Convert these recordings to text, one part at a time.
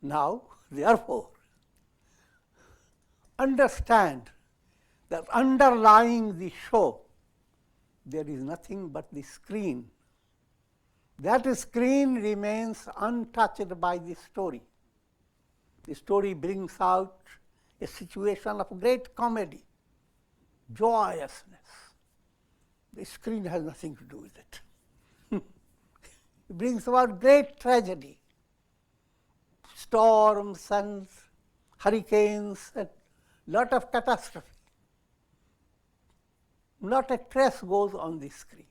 Now, therefore, understand that underlying the show, there is nothing but the screen. That screen remains untouched by the story. The story brings out a situation of great comedy, joyousness. The screen has nothing to do with it. It brings about great tragedy, storms and hurricanes, and lot of catastrophe. Not a trace goes on the screen.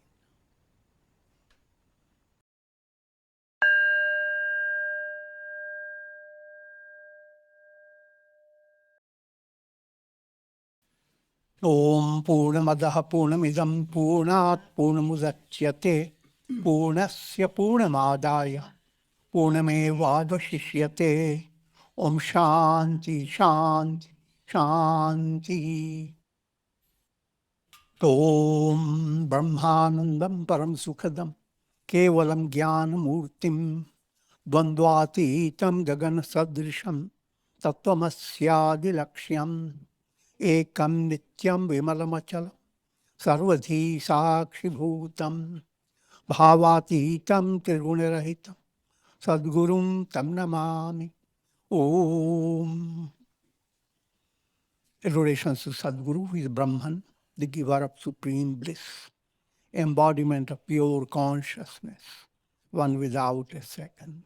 Om Purnamadaha Purnamidam Purnat Purnamudachyate Purnasya Purnamadaya Purnamevadvashishyate. Om Shanti Shanti Shanti. Om Brahmanandam Param Sukhadam Kevalam Jnanamurtim Dvandvatitam Gagana Sadrisham Tattvamasya Laksham Ekam Nityam Vimalamachala Sarvadhi Sakshi Bhutam Bhavatitam Triguna-rahitam Sadgurum Tam Namami. Om. Adoration to Sadguru, who is Brahman, the giver of supreme bliss, embodiment of pure consciousness, one without a second,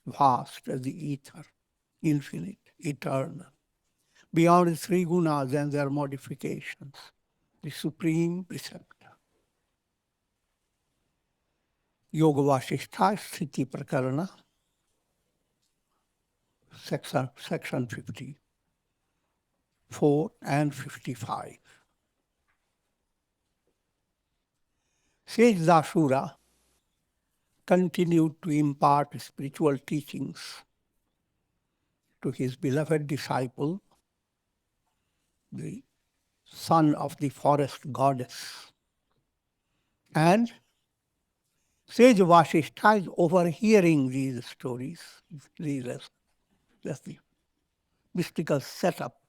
vast as the ether, infinite, eternal, beyond the three gunas and their modifications, the supreme preceptor. Yoga Vasistha, Sthiti Prakarana, section 54 and 55. Sage Dashura continued to impart spiritual teachings to his beloved disciple, the son of the forest goddess. And Sage Vasistha is overhearing these stories, that's the mystical setup.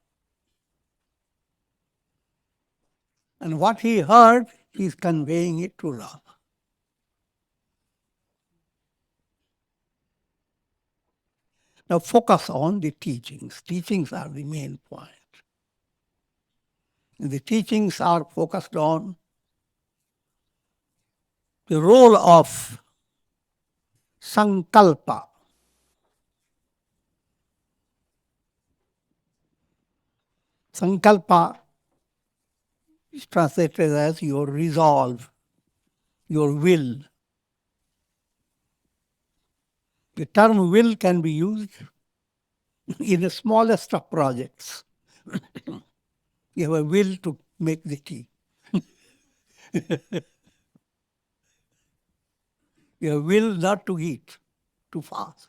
And what he heard, he is conveying it to Rama. Now focus on the teachings. Teachings are the main point. And the teachings are focused on the role of Sankalpa. Sankalpa is translated as your resolve, your will. The term will can be used in the smallest of projects. You have a will to make the tea. You have a will not to eat, to fast.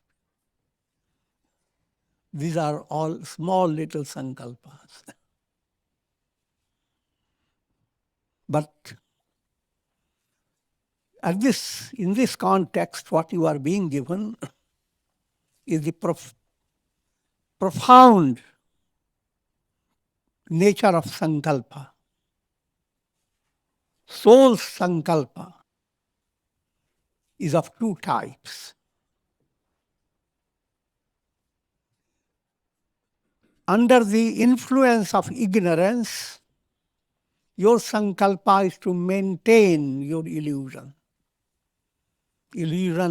These are all small little sankalpas. But in this context, what you are being given is the profound nature of sankalpa. Soul's sankalpa is of two types. Under the influence of ignorance, your sankalpa is to maintain your illusion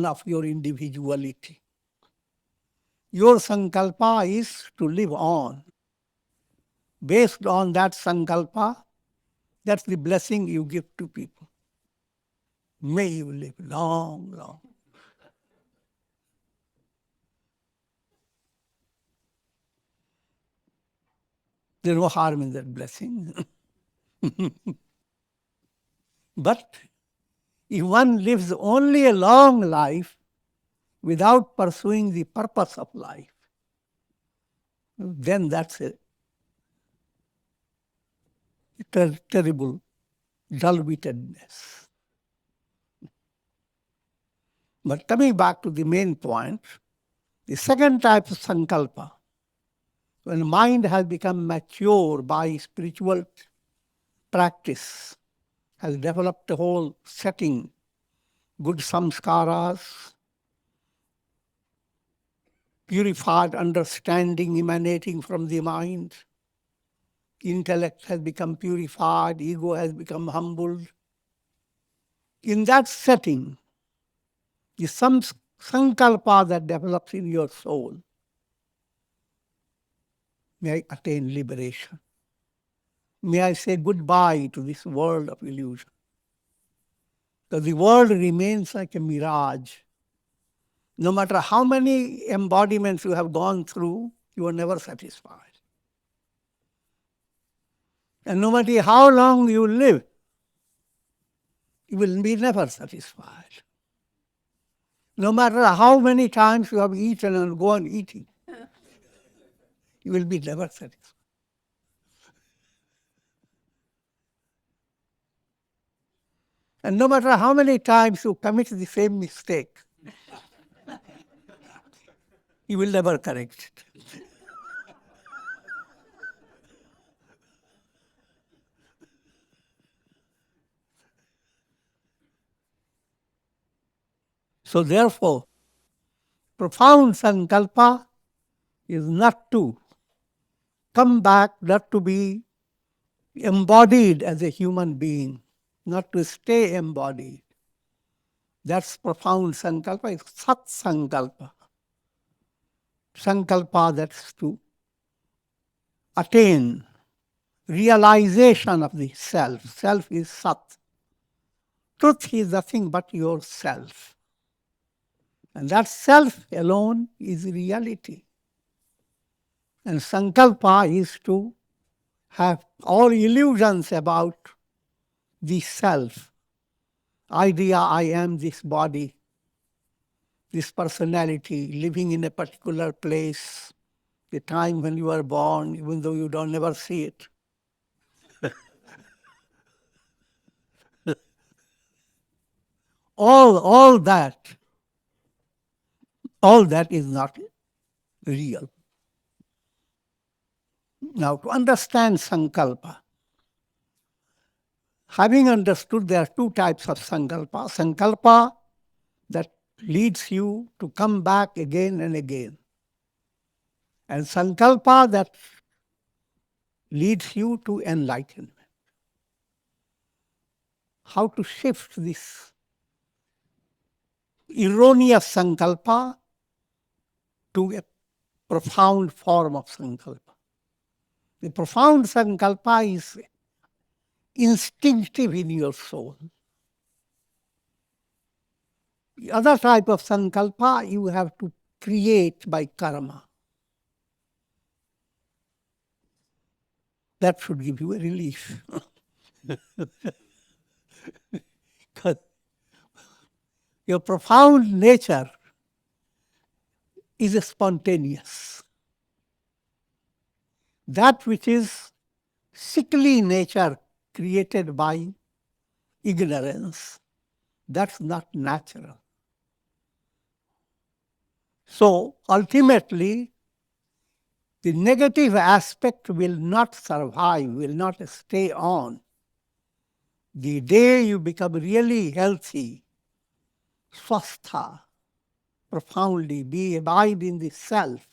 of your individuality. Your sankalpa is to live on. Based on that sankalpa, that's the blessing you give to people. May you live long, long. There's no harm in that blessing. But if one lives only a long life without pursuing the purpose of life, then that's a terrible dull-wittedness. But coming back to the main point, The second type of sankalpa, when mind has become mature by spiritual practice, has developed a whole setting, good samskaras, purified understanding emanating from the mind, intellect has become purified, ego has become humbled. In that setting, the sankalpa that develops in your soul may attain liberation. May I say goodbye to this world of illusion. Because the world remains like a mirage. No matter how many embodiments you have gone through, you are never satisfied. And no matter how long you live, you will be never satisfied. No matter how many times you have eaten and go on eating, you will be never satisfied. And no matter how many times you commit the same mistake, you will never correct it. So therefore, profound sankalpa is not to come back, not to be embodied as a human being, not to stay embodied. That's profound sankalpa, it's Sat-Sankalpa. Sankalpa that's to attain realization of the self. Self is Sat. Truth is nothing but yourself. And that self alone is reality. And Sankalpa is to have all illusions about the self. Idea, I am this body, this personality, living in a particular place, the time when you were born, even though you don't never see it. all that is not real. Now, to understand Sankalpa, having understood there are two types of Sankalpa. Sankalpa that leads you to come back again and again. And Sankalpa that leads you to enlightenment. How to shift this erroneous Sankalpa to a profound form of Sankalpa. The profound Sankalpa is instinctive in your soul. The other type of Sankalpa you have to create by karma. That should give you a relief. Because your profound nature is spontaneous. That which is sickly nature created by ignorance, that's not natural. So ultimately, the negative aspect will not survive, will not stay on. The day you become really healthy, swastha, profoundly, abide in the self,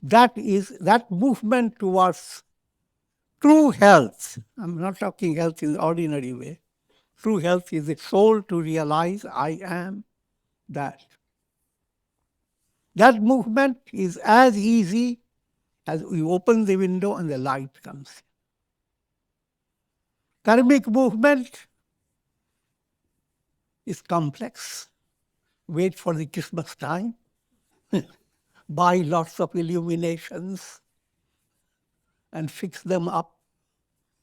that movement towards true health. I'm not talking health in the ordinary way. True health is the soul to realize I am that. That movement is as easy as we open the window and the light comes. Karmic movement is complex. Wait for the Christmas time. Buy lots of illuminations and fix them up.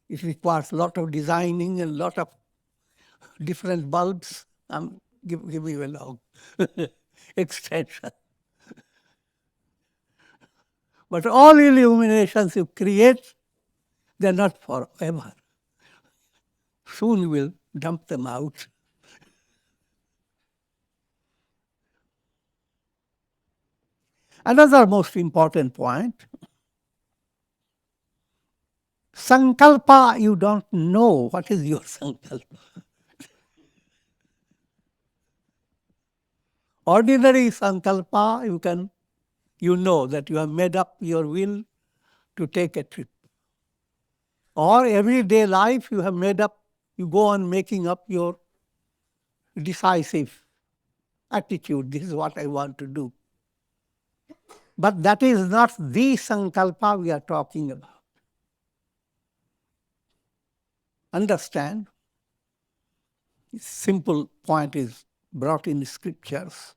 It requires a lot of designing and a lot of different bulbs. Give me a long extension. But all illuminations you create, they're not forever. Soon you will dump them out. Another most important point, Sankalpa, you don't know what is your Sankalpa. Ordinary Sankalpa, you know that you have made up your will to take a trip. Or everyday life, you have made up, you go on making up your decisive attitude. This is what I want to do. But that is not the Sankalpa we are talking about. Understand, simple point is brought in the scriptures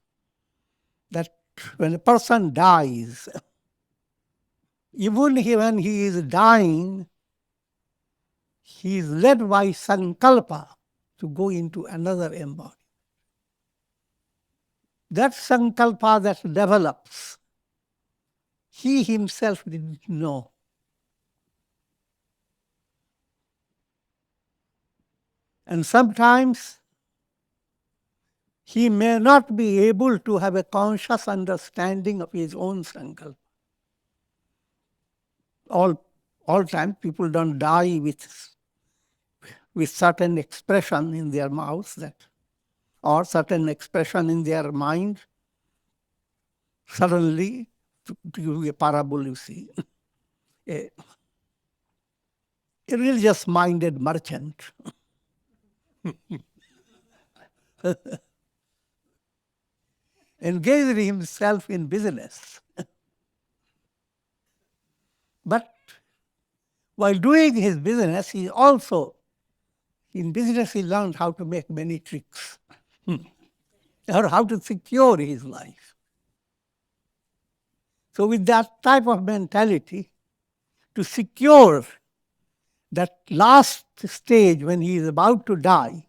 that when a person dies, even when he is dying, he is led by Sankalpa to go into another embodiment. That Sankalpa that develops, he himself didn't know. And sometimes he may not be able to have a conscious understanding of his own Sankalpa. All time people don't die with certain expression in their mouths or certain expression in their mind. Suddenly, to give you a parable, you see, a religious-minded merchant engaged himself in business. But while doing his business, he also, in business, he learned how to make many tricks or how to secure his life. So with that type of mentality, to secure that last stage when he is about to die,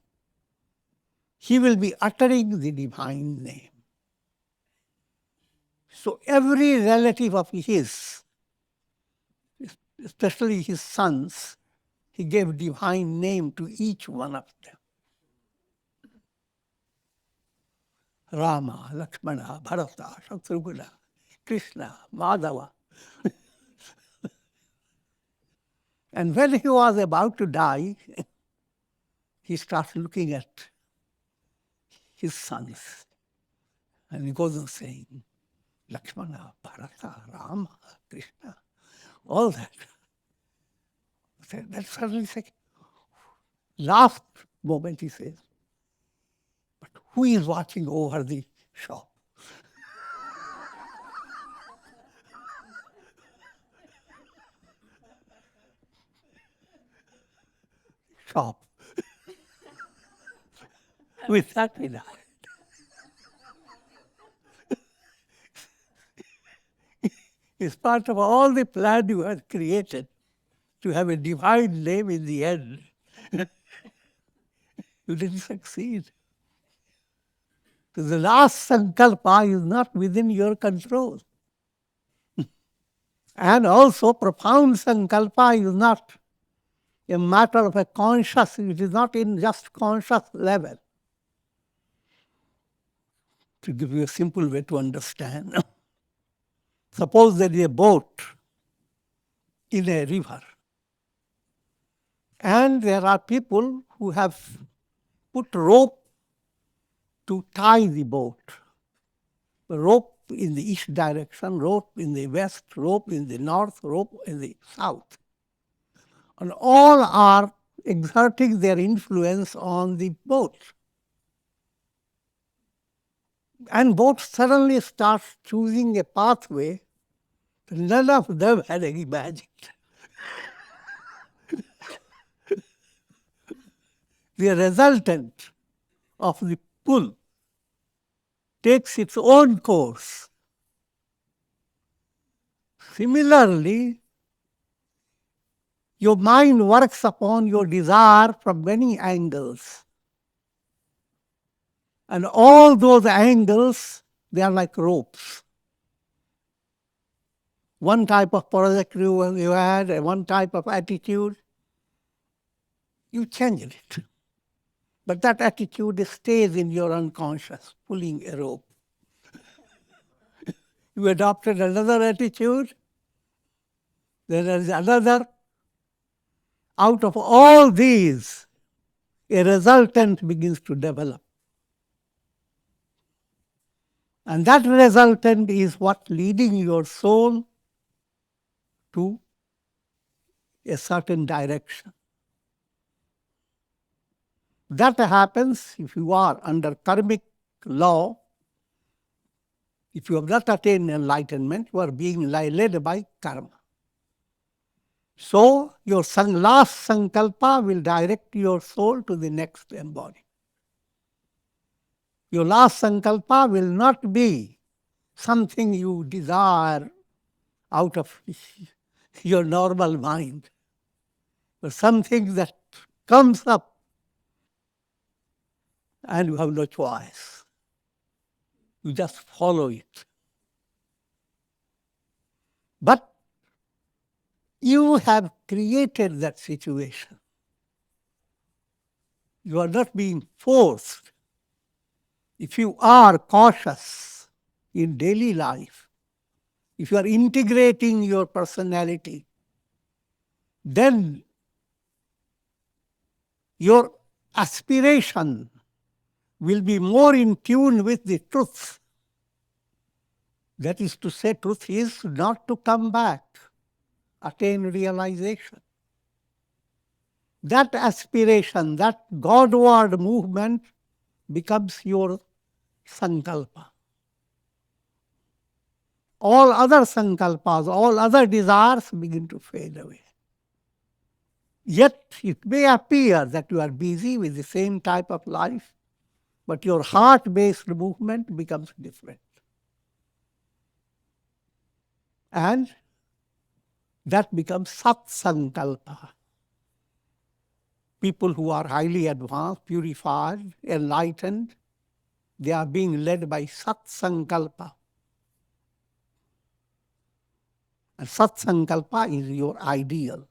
he will be uttering the divine name. So every relative of his, especially his sons, he gave divine name to each one of them. Rama, Lakshmana, Bharata, Shatrugna, Krishna, Madhava. And when he was about to die, he starts looking at his sons. And he goes on saying, Lakshmana, Bharata, Rama, Krishna, all that. That suddenly like, last moment he says, but who is watching over the shop? Shop. With that we died. It's part of all the plan you have created to have a divine name in the end. You didn't succeed. So the last Sankalpa is not within your control. And also profound Sankalpa is not a matter of a conscious, it is not in just conscious level. To give you a simple way to understand, suppose there is a boat in a river, and there are people who have put rope to tie the boat. Rope in the east direction, rope in the west, rope in the north, rope in the south. And all are exerting their influence on the boat. And boat suddenly starts choosing a pathway that none of them had imagined. The resultant of the pull takes its own course. Similarly, your mind works upon your desire from many angles. And all those angles, they are like ropes. One type of project you had, one type of attitude, you change it. But that attitude stays in your unconscious, pulling a rope. You adopted another attitude, then there is another. Out of all these, a resultant begins to develop. And that resultant is what leading your soul to a certain direction. That happens if you are under karmic law. If you have not attained enlightenment, you are being led by karma. So your last sankalpa will direct your soul to the next embodiment. Your last sankalpa will not be something you desire out of your normal mind, but something that comes up and you have no choice. You just follow it. But you have created that situation. You are not being forced. If you are cautious in daily life, if you are integrating your personality, then your aspiration will be more in tune with the truth. That is to say, truth is not to come back, attain realization. That aspiration, that Godward movement becomes your sankalpa. All other sankalpas, all other desires begin to fade away. Yet it may appear that you are busy with the same type of life, but your heart-based movement becomes different. And that becomes Sat-Sankalpa. People who are highly advanced, purified, enlightened, they are being led by Sat-Sankalpa. And Sat-Sankalpa is your ideal.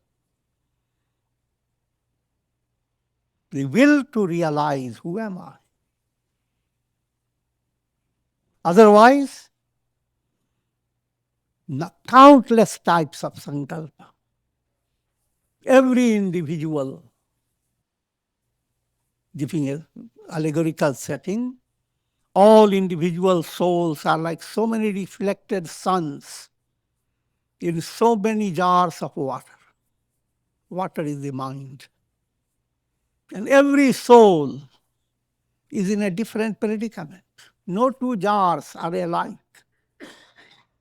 The will to realize, who am I? Otherwise, countless types of sankalpa. Every individual, giving an allegorical setting, all individual souls are like so many reflected suns in so many jars of water. Water is the mind. And every soul is in a different predicament. No two jars are alike.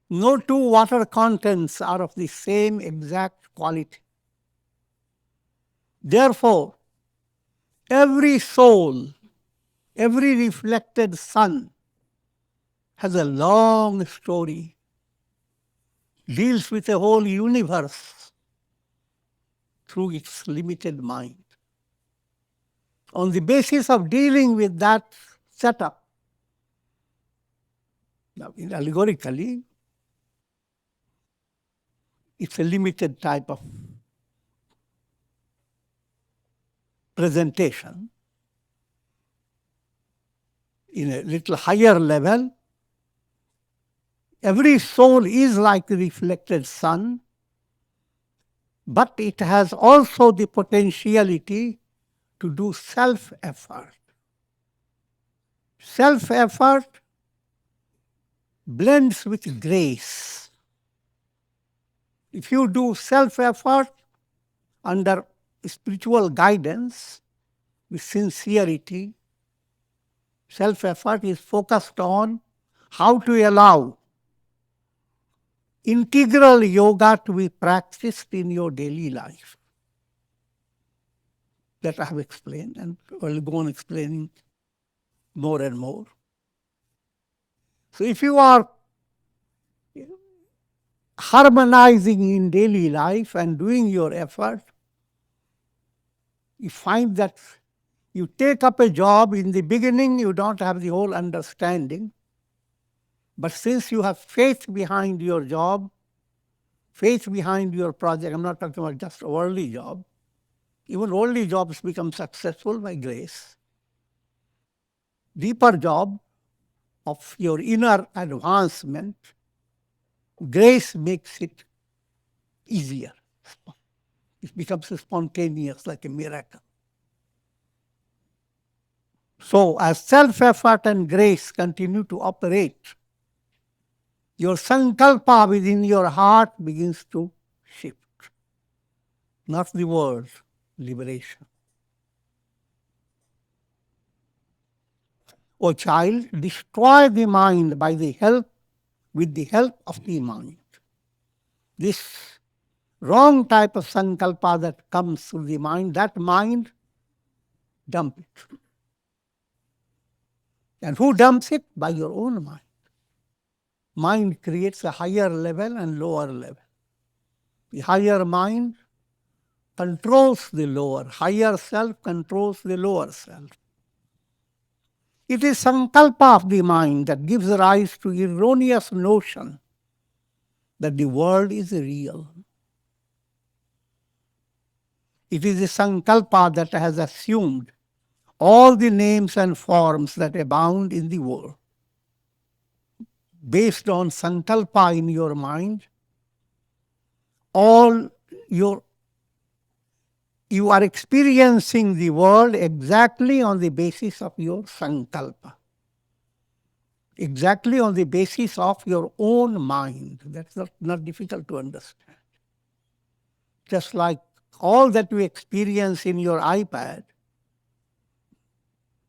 No two water contents are of the same exact quality. Therefore, every soul, every reflected sun has a long story, deals with a whole universe through its limited mind. On the basis of dealing with that setup, now, allegorically, it's a limited type of presentation. In a little higher level, every soul is like the reflected sun, but it has also the potentiality to do self-effort. Self-effort blends with grace. If you do self-effort under spiritual guidance, with sincerity, self-effort is focused on how to allow integral yoga to be practiced in your daily life. That I have explained, and will go on explaining more and more. So if you are harmonizing in daily life and doing your effort, you find that you take up a job, in the beginning you don't have the whole understanding, but since you have faith behind your job, faith behind your project, I'm not talking about just worldly job, even worldly jobs become successful by grace. Deeper job of your inner advancement Grace makes it easier. It becomes spontaneous, like a miracle. So, as self-effort and grace continue to operate, your sankalpa within your heart begins to shift. Not the word, liberation. O child, destroy the mind with the help of the mind. This wrong type of sankalpa that comes through the mind, that mind, dump it. And who dumps it? By your own mind. Mind creates a higher level and lower level. The higher mind controls the lower. Higher self controls the lower self. It is sankalpa of the mind that gives rise to erroneous notion that the world is real. It is the sankalpa that has assumed all the names and forms that abound in the world. Based on sankalpa in your mind, you are experiencing the world exactly on the basis of your sankalpa. Exactly on the basis of your own mind. That's not difficult to understand. Just like all that you experience in your iPad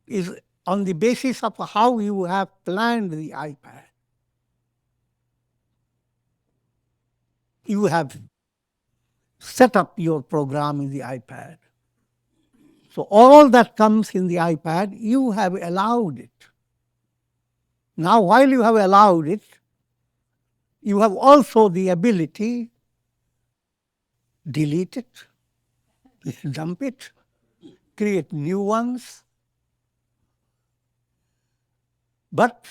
is on the basis of how you have planned the iPad. You have set up your program in the iPad. So all that comes in the iPad, you have allowed it. Now, while you have allowed it, you have also the ability delete it, dump it, create new ones. But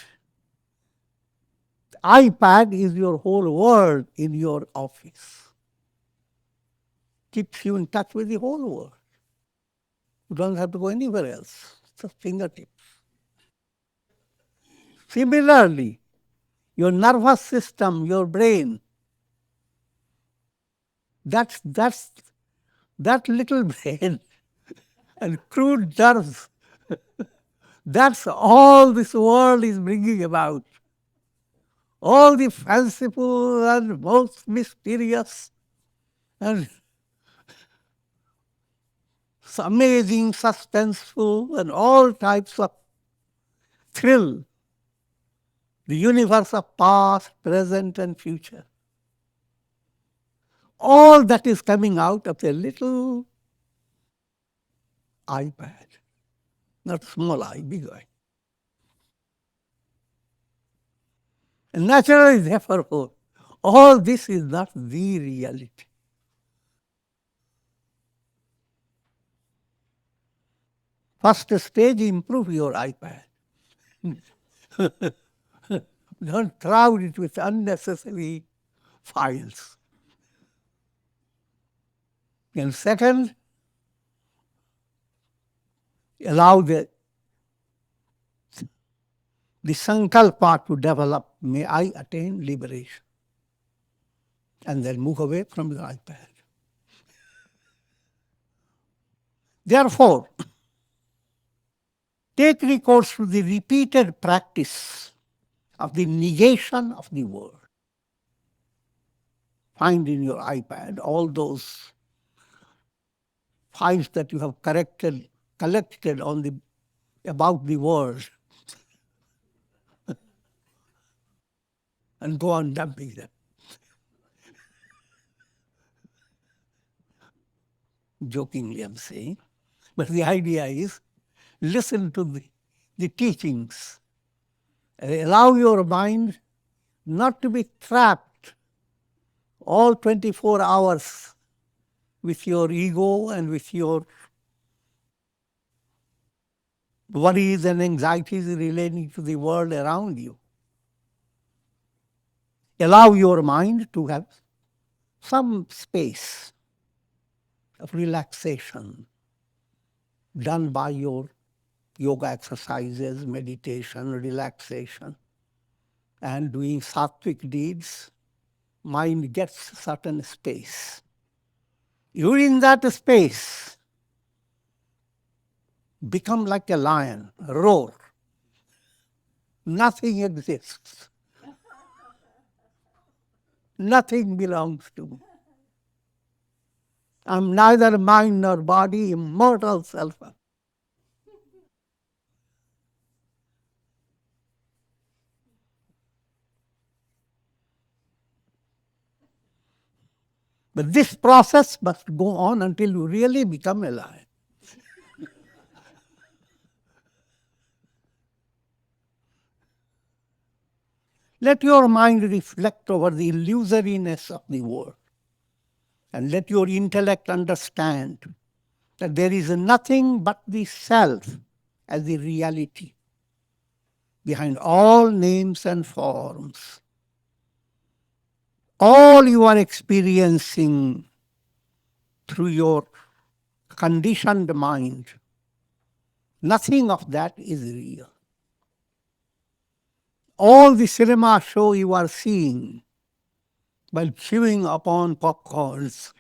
iPad is your whole world in your office. Keeps you in touch with the whole world. You don't have to go anywhere else. It's a fingertips. Similarly, your nervous system, your brain, that little brain and crude nerves, that's all this world is bringing about. All the fanciful and most mysterious and amazing, suspenseful, and all types of thrill. The universe of past, present, and future. All that is coming out of a little iPad. Not small I, big I. And naturally, therefore, all this is not the reality. First stage, improve your iPad. Don't crowd it with unnecessary files. And second, allow the sankalpa to develop. May I attain liberation. And then move away from the iPad. Therefore, take recourse to the repeated practice of the negation of the word. Find in your iPad all those files that you have collected about the word and go on dumping them. Jokingly, I'm saying. But the idea is, listen to the teachings. Allow your mind not to be trapped all 24 hours with your ego and with your worries and anxieties relating to the world around you. Allow your mind to have some space of relaxation done by your yoga exercises, meditation, relaxation, and doing sattvic deeds mind gets certain space. You're in that space, become like a lion, roar. Nothing exists. Nothing belongs to me. I'm neither mind nor body, immortal self. But this process must go on until you really become a lion. Let your mind reflect over the illusoriness of the world, and let your intellect understand that there is nothing but the self as the reality behind all names and forms. All you are experiencing through your conditioned mind, nothing of that is real. All the cinema show you are seeing while chewing upon popcorns,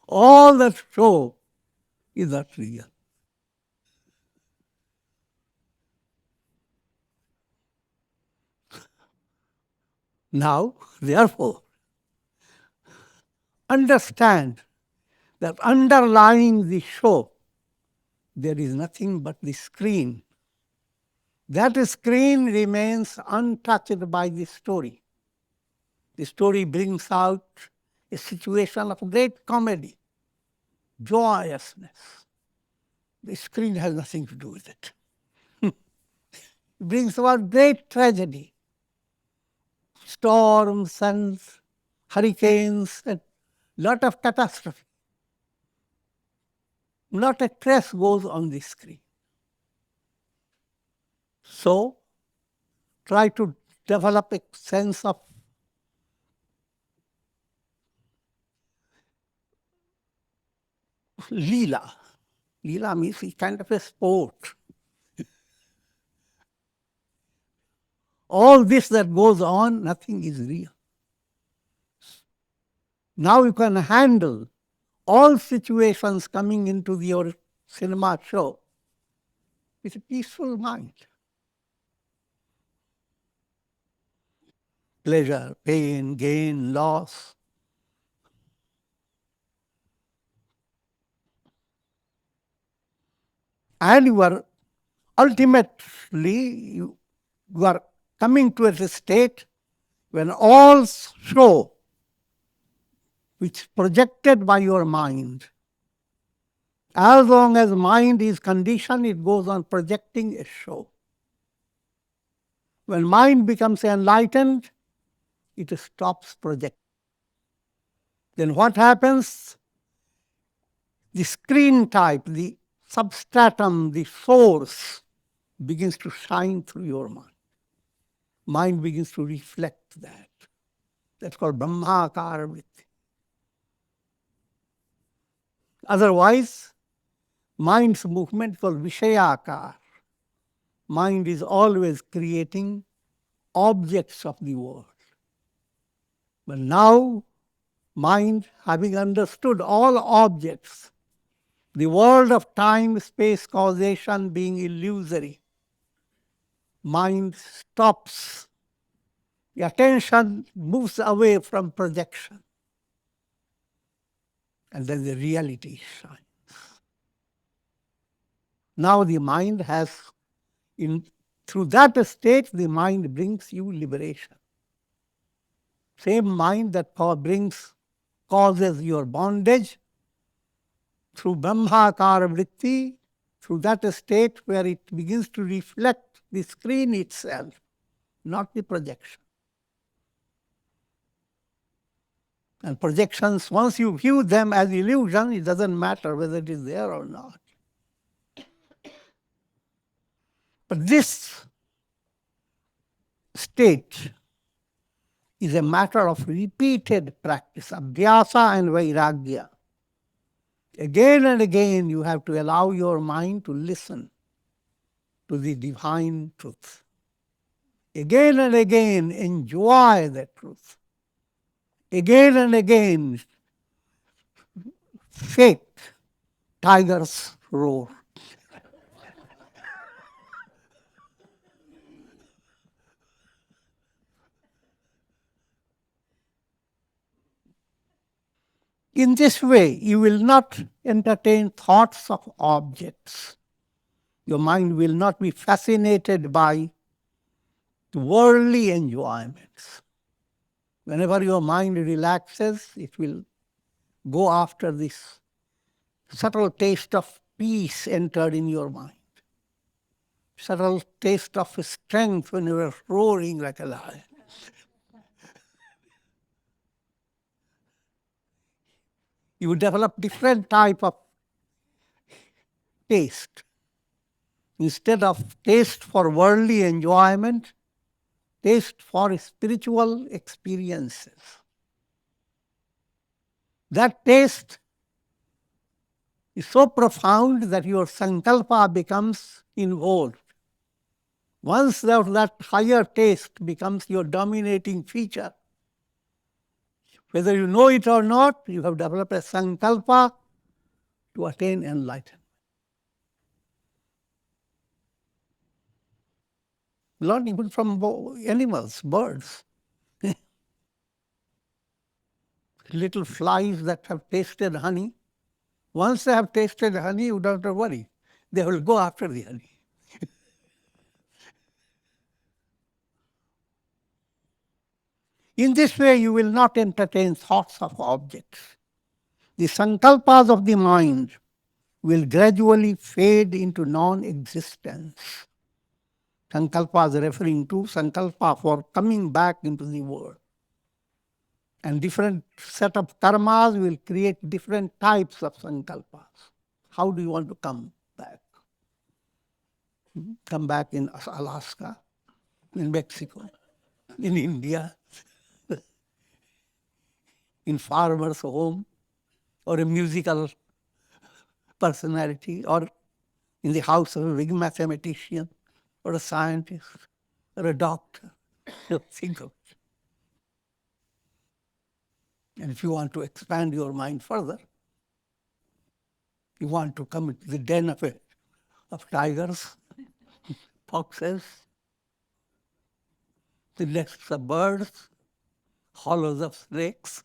all that show is not real. Now, therefore, understand that underlying the show, there is nothing but the screen. That screen remains untouched by the story. The story brings out a situation of great comedy, joyousness. The screen has nothing to do with it. It brings about great tragedy, storms and hurricanes, and lot of catastrophe. Not a trace goes on the screen. So, try to develop a sense of Leela. Leela means a kind of a sport. All this that goes on, nothing is real. Now you can handle all situations coming into your cinema show with a peaceful mind. Pleasure, pain, gain, loss. And you are ultimately, you are coming to a state when all show which is projected by your mind, as long as mind is conditioned, it goes on projecting a show. When mind becomes enlightened, it stops projecting. Then what happens? The screen type, the substratum, the source begins to shine through your mind. Mind begins to reflect that. That's called Brahmakara Vritti. Otherwise, mind's movement is called Vishayakar. Mind is always creating objects of the world. But now, mind, having understood all objects, the world of time, space, causation being illusory, mind stops. The attention moves away from projection. And then the reality shines. Now the mind has, through that state, the mind brings you liberation. Same mind that causes your bondage, through Brahmakara Vritti, through that state where it begins to reflect the screen itself, not the projection. And projections, once you view them as illusion, it doesn't matter whether it is there or not. But this state is a matter of repeated practice, abhyasa and vairagya. Again and again, you have to allow your mind to listen. to the divine truth. Again and again enjoy that truth. Again and again fake tigers roar. In this way, you will not entertain thoughts of objects. Your mind will not be fascinated by worldly enjoyments. Whenever your mind relaxes, it will go after this subtle taste of peace entered in your mind. Subtle taste of strength when you are roaring like a lion. You develop different type of taste. Instead of taste for worldly enjoyment, taste for spiritual experiences. That taste is so profound that your sankalpa becomes involved. Once that higher taste becomes your dominating feature, whether you know it or not, you have developed a sankalpa to attain enlightenment. Learn even from animals, birds. Little flies that have tasted honey. Once they have tasted honey, you don't have to worry. They will go after the honey. In this way, you will not entertain thoughts of objects. The sankalpas of the mind will gradually fade into non-existence. Sankalpa is referring to sankalpa for coming back into the world. And different set of karmas will create different types of sankalpas. How do you want to come back? Come back in Alaska, in Mexico, in India, in farmer's home, or a musical personality, or in the house of a big mathematician, or a scientist, or a doctor. Think of it. And if you want to expand your mind further, you want to come into the den of tigers, foxes, the nests of birds, hollows of snakes.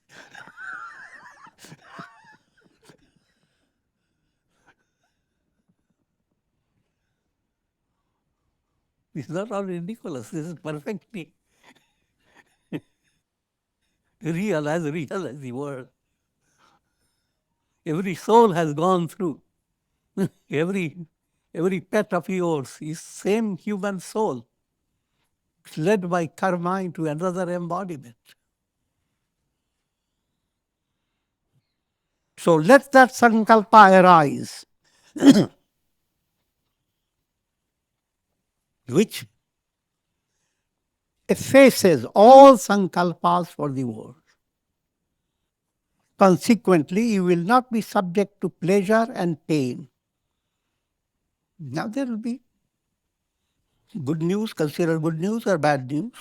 This is not all ridiculous. This is perfectly real as the world. Every soul has gone through. Every pet of yours is same human soul. It's led by karma into another embodiment. So let that sankalpa arise, which effaces all sankalpas for the world. Consequently, you will not be subject to pleasure and pain. Now there will be good news, consider good news or bad news.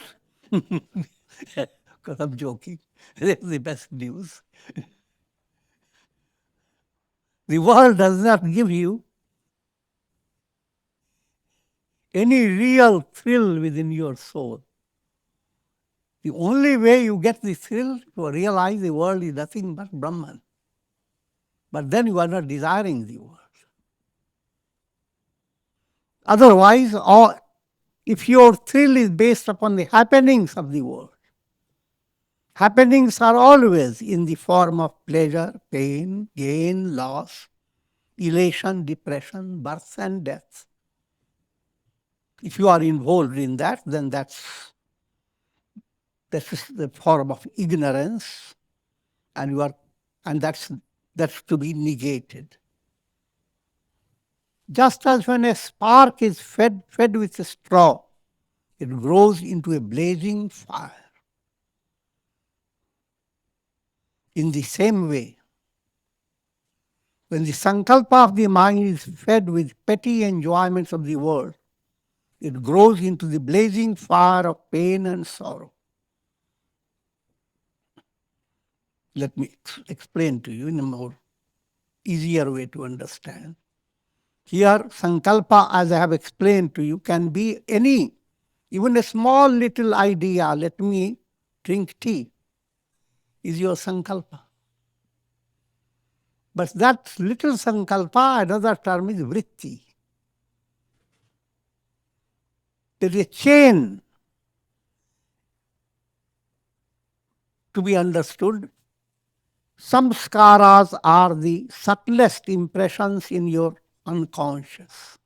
Because I'm joking. This is the best news. The world does not give you any real thrill within your soul. The only way you get the thrill to realize the world is nothing but Brahman. But then you are not desiring the world. Otherwise, if your thrill is based upon the happenings of the world, happenings are always in the form of pleasure, pain, gain, loss, elation, depression, birth and death. If you are involved in that, then that's the form of ignorance, and that's to be negated. Just as when a spark is fed with a straw, it grows into a blazing fire. In the same way, when the sankalpa of the mind is fed with petty enjoyments of the world, It grows into the blazing fire of pain and sorrow. Let me explain to you in a more easier way to understand. Here, Sankalpa, as I have explained to you, can be any, even a small little idea. Let me drink tea, is your Sankalpa. But that little Sankalpa, another term is Vritti. There is a chain to be understood. Samskaras are the subtlest impressions in your unconscious.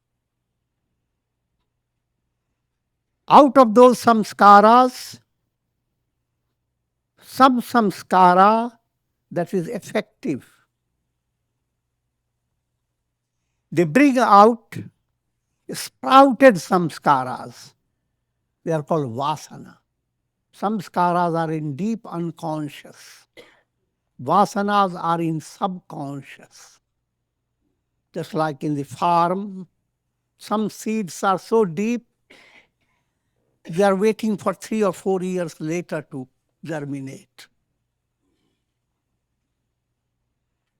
Out of those samskaras, some samskara that is effective, they bring out sprouted samskaras. They are called vasana. Samskaras are in deep unconscious. Vasanas are in subconscious. Just like in the farm, some seeds are so deep, they are waiting for 3 or 4 years later to germinate.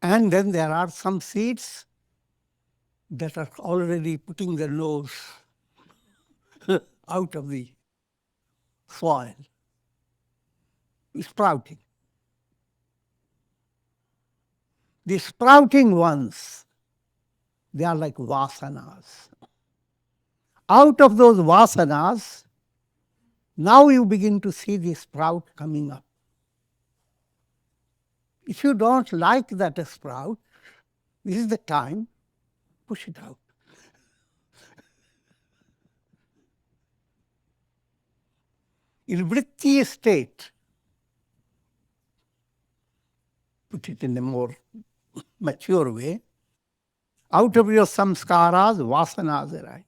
And then there are some seeds that are already putting their nose out of the soil, sprouting. The sprouting ones, they are like vasanas. Out of those vasanas, now you begin to see the sprout coming up. If you don't like that sprout, this is the time, push it out. In Vritti state, put it in a more mature way, out of your samskaras, vasanas arise.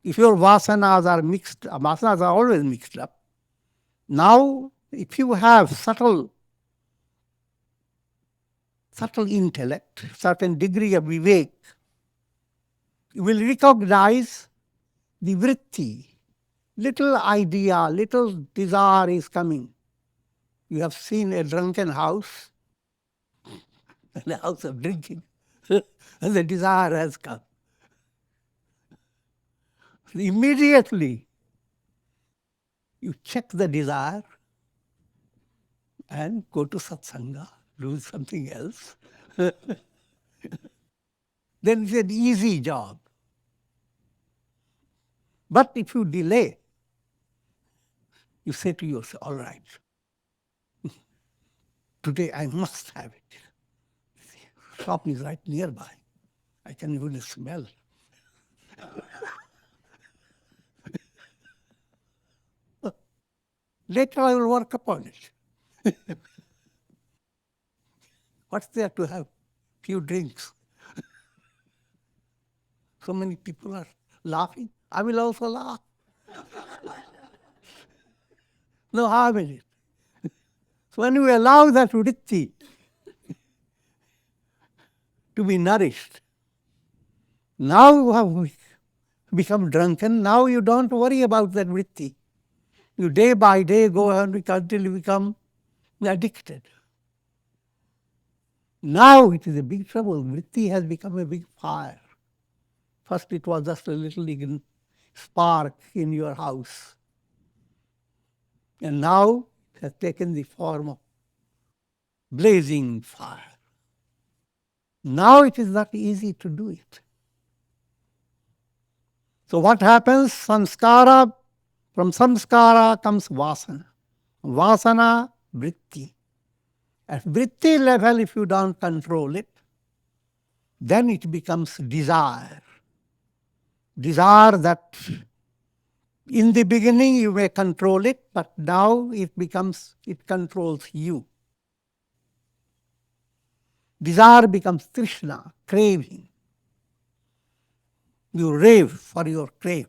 If your vasanas are mixed, vasanas are always mixed up. Now, if you have subtle intellect, certain degree of vivek, you will recognize the vritti. Little idea, little desire is coming. You have seen a drunken house, the house of drinking, and the desire has come. Immediately, you check the desire and go to satsanga, do something else. Then it's an easy job. But if you delay, you say to yourself, all right, today I must have it. Shop is right nearby. I can even smell. Later I will work upon it. What's there to have? Few drinks. So many people are laughing. I will also laugh. No harm in it. So when you allow that vritti to be nourished, now you have become drunken, now you don't worry about that vritti. You day by day go on until you become addicted. Now it is a big trouble. Vritti has become a big fire. First it was just a little spark in your house. And now it has taken the form of blazing fire. Now it is not easy to do it. So what happens? Samskara, from samskara comes vasana. Vasana, vritti. At vritti level, if you don't control it, then it becomes desire. Desire that in the beginning you may control it, but now it controls you. Desire becomes Trishna, craving. You rave for your crave.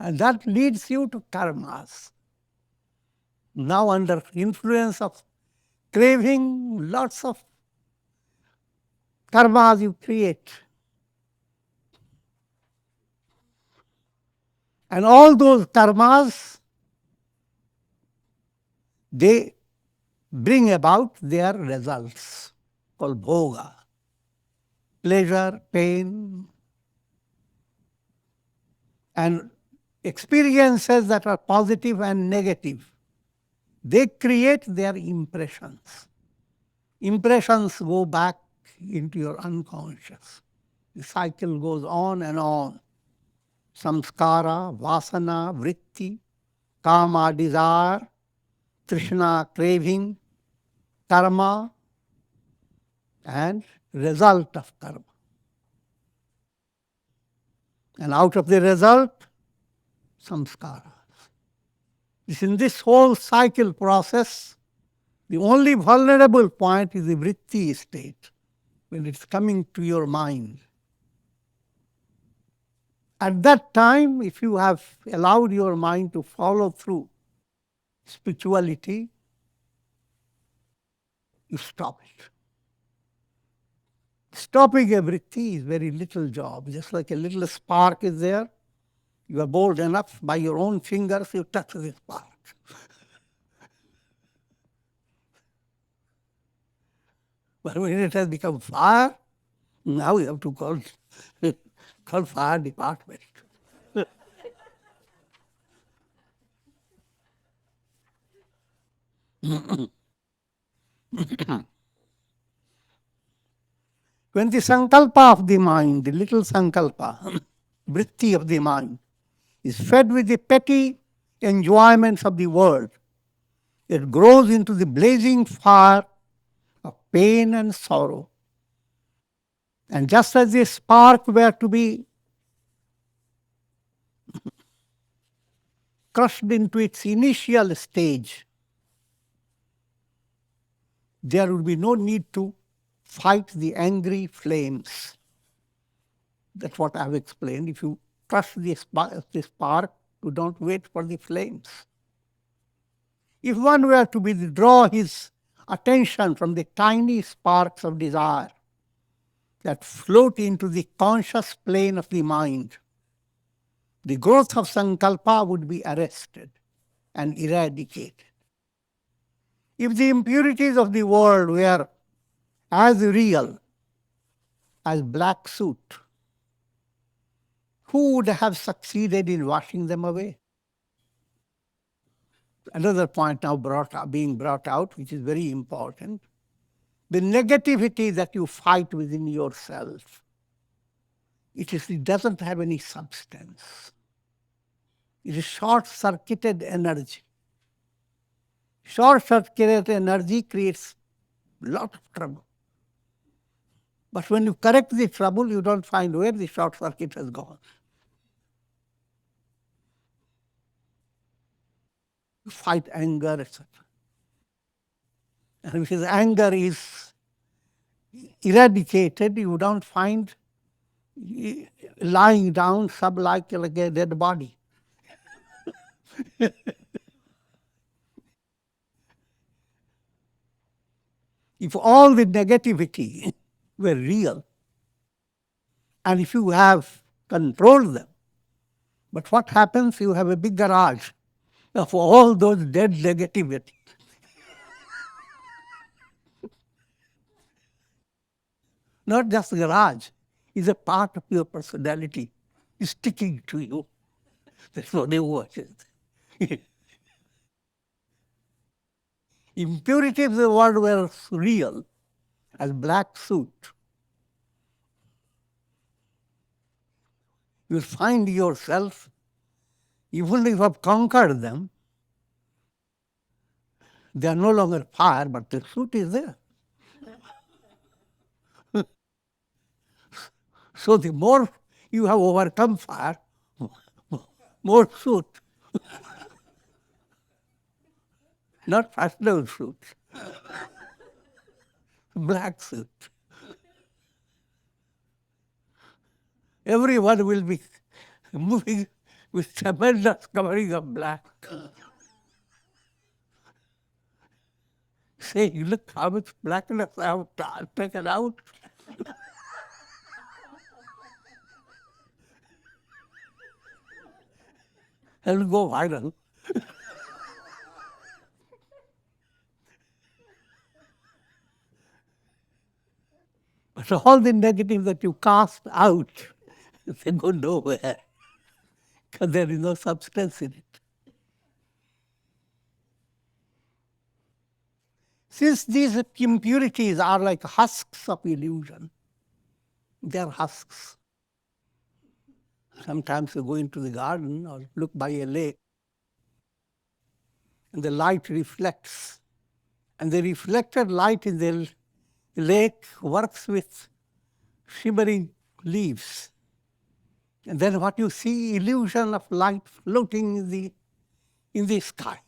And that leads you to karmas. Now under influence of craving, lots of karmas you create. And all those karmas, they bring about their results called bhoga. Pleasure, pain, and experiences that are positive and negative. They create their impressions. Impressions go back into your unconscious. The cycle goes on and on. Samskara, vasana, vritti, kama, desire, Trishna, craving, karma, and result of karma. And out of the result, samskaras. In this whole cycle process, the only vulnerable point is the vritti state, when it's coming to your mind. At that time, if you have allowed your mind to follow through spirituality, you stop it. Stopping a vritti is very little job. Just like a little spark is there, you are bold enough, by your own fingers you touch the spark. But when it has become fire, now you have to call fire department. 20 sankalpa of the mind, the little sankalpa, vritti of the mind, is fed with the petty enjoyments of the world. It grows into the blazing fire of pain and sorrow. And just as the spark were to be crushed into its initial stage, there would be no need to fight the angry flames. That's what I've explained. If you crush the spark, you don't wait for the flames. If one were to withdraw his attention from the tiny sparks of desire that float into the conscious plane of the mind, the growth of sankalpa would be arrested and eradicated. If the impurities of the world were as real as black soot, who would have succeeded in washing them away? Another point now being brought out, which is very important, the negativity that you fight within yourself, it doesn't have any substance. It is short-circuited energy. Short-circuited energy creates a lot of trouble. But when you correct the trouble, you don't find where the short circuit has gone. You fight anger, etc. And because anger is eradicated, you don't find lying down like a dead body. If all the negativity were real, and if you have controlled them, but what happens? You have a big garage of all those dead negativity. Not just garage, it's a part of your personality. It's sticking to you. That's what they watch it. Impurity of the world were real as black soot. You find yourself, even if you have conquered them, they are no longer fire, but the soot is there. So the more you have overcome fire, more soot. Not personal soot. Black soot. Everyone will be moving with tremendous covering of black. saying, look how much blackness I have taken out. And will go viral. But all the negative that you cast out, they go nowhere because there is no substance in it. Since these impurities are like husks of illusion, they are husks. Sometimes you go into the garden or look by a lake, and the light reflects. And the reflected light in the lake works with shimmering leaves. And then what you see, illusion of light floating in the sky.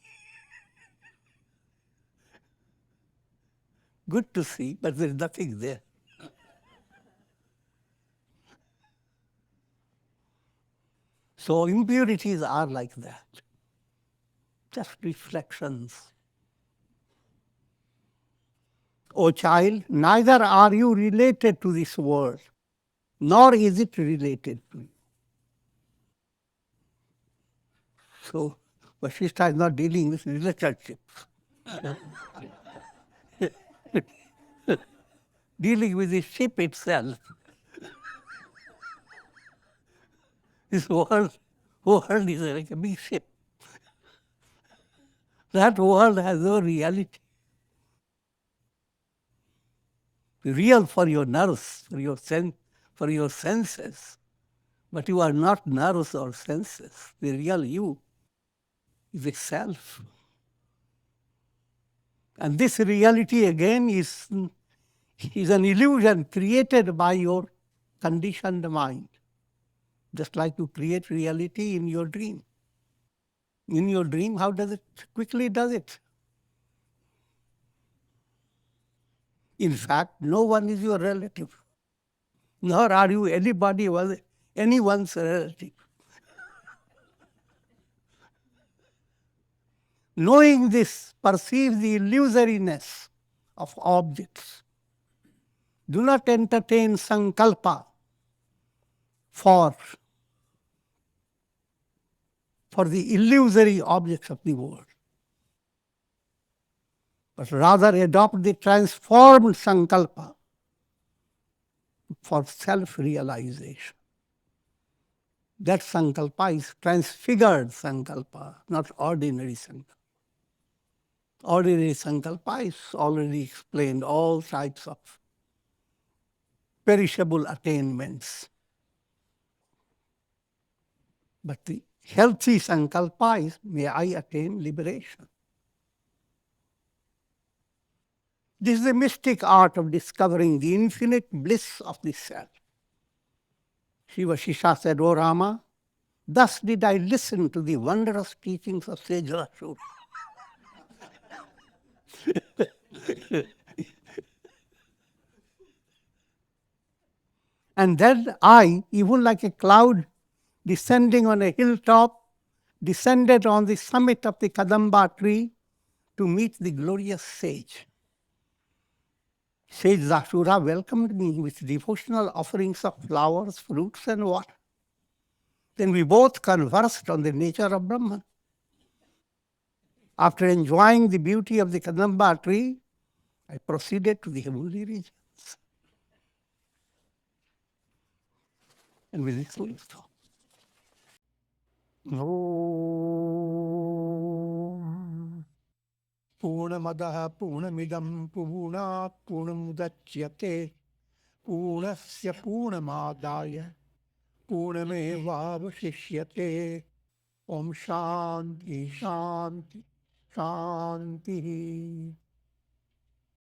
Good to see, but there's nothing there. So impurities are like that, just reflections. O child, neither are you related to this world, nor is it related to you. So Vasistha is not dealing with relationships. Dealing with the ship itself. This world is like a big ship. That world has no reality. Real for your nerves, for your senses. But you are not nerves or senses. The real you is the self. And this reality again is an illusion created by your conditioned mind. Just like you create reality in your dream. In your dream, how does it quickly does it? In fact, no one is your relative, nor are you anyone's relative. Knowing this, perceive the illusoriness of objects. Do not entertain sankalpa for the illusory objects of the world, but rather adopt the transformed sankalpa for self-realization. That sankalpa is transfigured sankalpa, not ordinary sankalpa. Ordinary sankalpa is already explained, all types of perishable attainments. But the healthy sankalpa is, may I attain liberation. This is the mystic art of discovering the infinite bliss of the self. Sri Vasistha said, O Rama, thus did I listen to the wondrous teachings of sage Ashura. And then I, even like a cloud descending on a hilltop, descended on the summit of the Kadamba tree to meet the glorious sage. Sage Ashura welcomed me with devotional offerings of flowers, fruits, and water. Then we both conversed on the nature of Brahman. After enjoying the beauty of the Kadamba tree, I proceeded to the heavenly regions. And with this we stop. Om Purnamadaha Purnamidam Purnat Purnamudachyate Purnasya Purnamadaya Purnamevavashishyate Om Shanti Shanti Shanti.